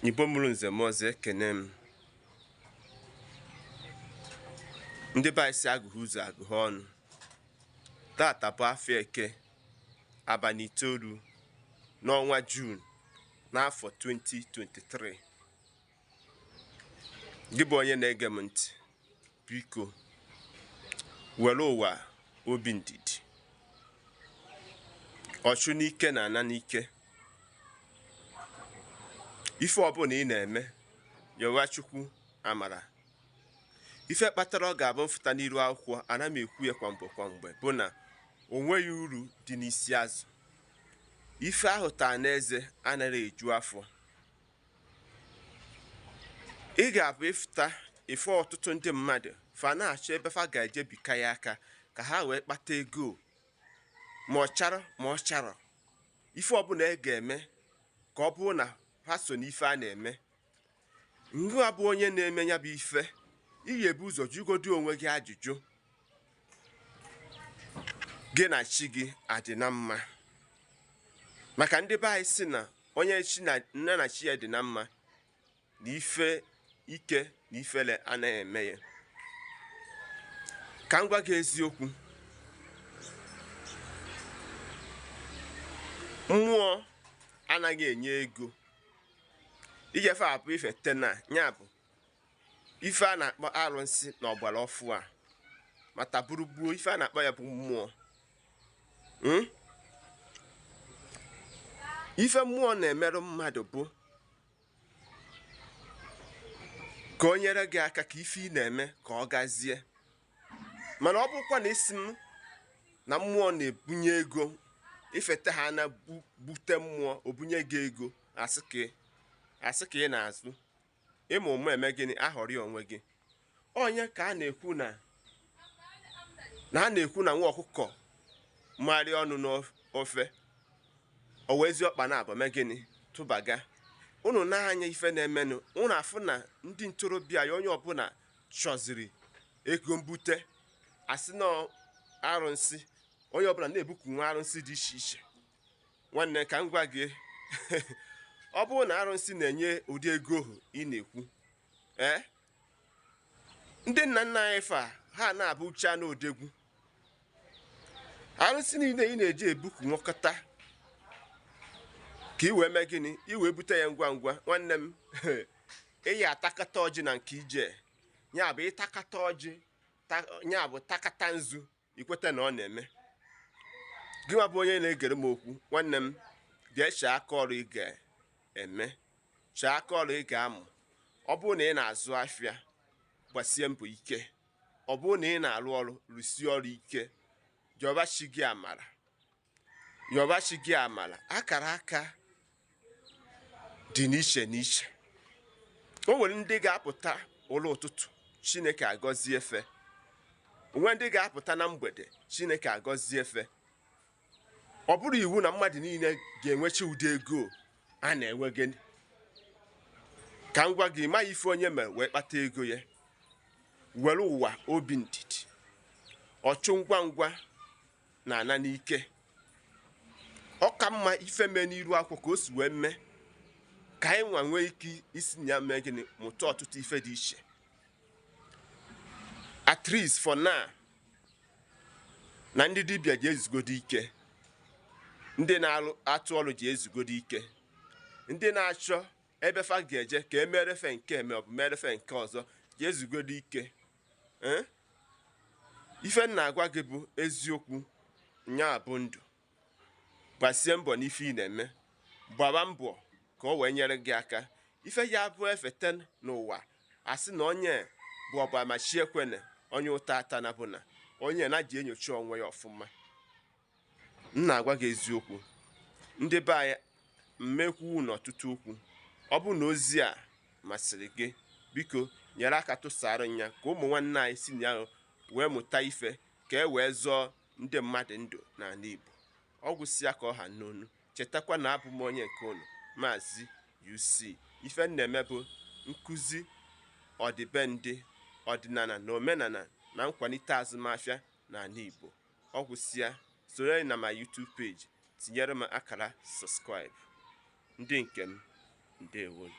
Igbo mụrụ nze m ọzọ ekene m. Ndị be anyị si agụghị ụzọ agụghị ọnụ. Tata bụ afọ Eke, abalị 9 n'ọnwa Juun n'afọ 2023. Gị bụ onye na-ege m ntị, biko were ụwa obi ndidi. Ọchụ n'ike na ana n'ike. Ife ọbụla ị na-eme, yọwa Chukwu amara. Ife kpatara ọ ga-abụ mfụta n'iru akwụkwọ, ana m ekwu ya kwa mgbe, bụ na o nweghị uru dị n'isi azụ. Ife ahụ taa n'eze anaghị eju afọ. Ị ga-abụ ịfụta ife ọtụtụ ndị mmadụ fa na-achọ ebe fa ga-eje bika ya aka ka ha wee kpata ego, ma ọ chara ma ọ chara. Ife ọbụla ị ga-eme ka ọ bụrụ na ha so n'ife a na-eme. Ngụ abụ onye na-eme ya bụ ife, ị ga-ebu ụzọ jụgodu onwe gị ajụjụ. Gị na chi gị adị na mma? Maka ndị be anyị si na onye chi na nne na chi ya dị na mma, na ife ike na ifele anaghị eme ya. Ka m gwa gị eziokwu, mmụọ anaghị enye ego. Ijefe abụ ife tena nya bụ ife a na-akpọ arụsị na ọgbara ọfụ a, mata burugbuo ife a na-akpọ ya bụ mmụọ. Ife mmụọ na-emerụ mmadụ bụ ka o nyere gị aka ka ife ị na-eme ka ọ gazie. Mana ọ bụkwa na isi m na mmụọ na-ebunye ego, ifete ha na bute mmụọ obunye gị ego, asị ka ị na-azụ ịma ụmụ eme gịnị, ahọrị onwe gị. Onye ka a na-ekwu na nwa ọkụkọ marị ọnụ n'ofe, o wezi ọkpa na abụ mee gịnị, tụbaga. Unu na-anya ife na-emenụ, unu afụ na ndị ntorobịa ya onye ọbụla chọziri ego mbute, asị na arụsị, onye ọbụla na-ebukwu nwa arụsị dị iche iche. Nwanne ka m gwa gị ọ bụrụ na arụsị na-enye ụdị ego ohu ị na-ekwu, ndị nna nna anyị fa ha na-abụ uche n'odegwu. Arụsị niile ị na-eji ebukwu nwokọta ka ị wee mee gịnị, ị wee bute ya ngwa ngwa. Nwanne m eyi atakata ọjị na nke ije, ya bụ ịtakata ọjị, ya bụ takata nzu, ikweta na ọ na-eme. Gị nwa bụ onye na-egere m okwu, nwanne m ga-eche aka ọrụ ị ga-eme, chee aka ọrụ ị ga-amụ. Ọ bụrụ na ị na-azụ afịa, gbasie mbọ ike. Ọ bụrụ na ị na-arụ ọrụ, rụsie ọrụ ike. Yọba chi gị amara, yọba chi gị amara. Akara aka dị n'iche n'iche. O nwere ndị ga-apụta ụlọ ụtụtụ, Chineke agọzie efe. Onwe ndị ga-apụta na mgbede, Chineke agọzie efe. Ọ bụrụ iwu na mmadụ niile ga-enwechi ụdị ego a na-enwe gị. Ka m gwa gị, ma ife onye mere wee kpata ego ya. Were ụwa obi ndidi. Ọchụ ngwa ngwa na ana n'ike. Ọ ka mma ife mee n'iru akwụkwọ ka o si wee mee, ka anyị nwa nwee ike isi na ya mee gịnị, mụta ọtụtụ ife dị iche. At least for now, na ndị dibịa ji ezugodo ike, ndị na-atụ ọrụ ji ezugodo ike, ndị na-achọ ebe fa ga-eje ka emerefe nke eme ọ bụ merefe nke ọzọ ji ezugodo ike. Ife m na-agwa gị bụ eziokwu, nya bụ ndụ. Gbasie mbọ n'ife ị na-eme, gbaba mbọ ka o wee nyere gị aka. Ife ya bụ efete n'ụwa, asị na onye bụ ọbamachi ekwene, onye ụta ata na bụ na onye na-ji enyocha onwe ya ọfụma. M na-agwa gị eziokwu, ndị be anyị mmekwu n'ọtụtụ okwu. Ọ bụ na ozi a masịrị gị, biko nyere aka tụsara ya ka ụmụ nwanne anyị si na ya wee mụta ife, ka e wee zọọ ndị mmadụ ndụ n'ala Igbo. Ọgwụsịa ka ọha n'onu. Chetakwa na abụ m onye nke unu, Maazi-UC. Ife m na-eme bụ nkụzi ọdịbendị, ọdịnala na omenala na nkwalite azụmahịa n'ala Igbo. Ọgwụsịa, soro na my YouTube page, tinyere m akara subscribe. Ndị nke m, ndewo.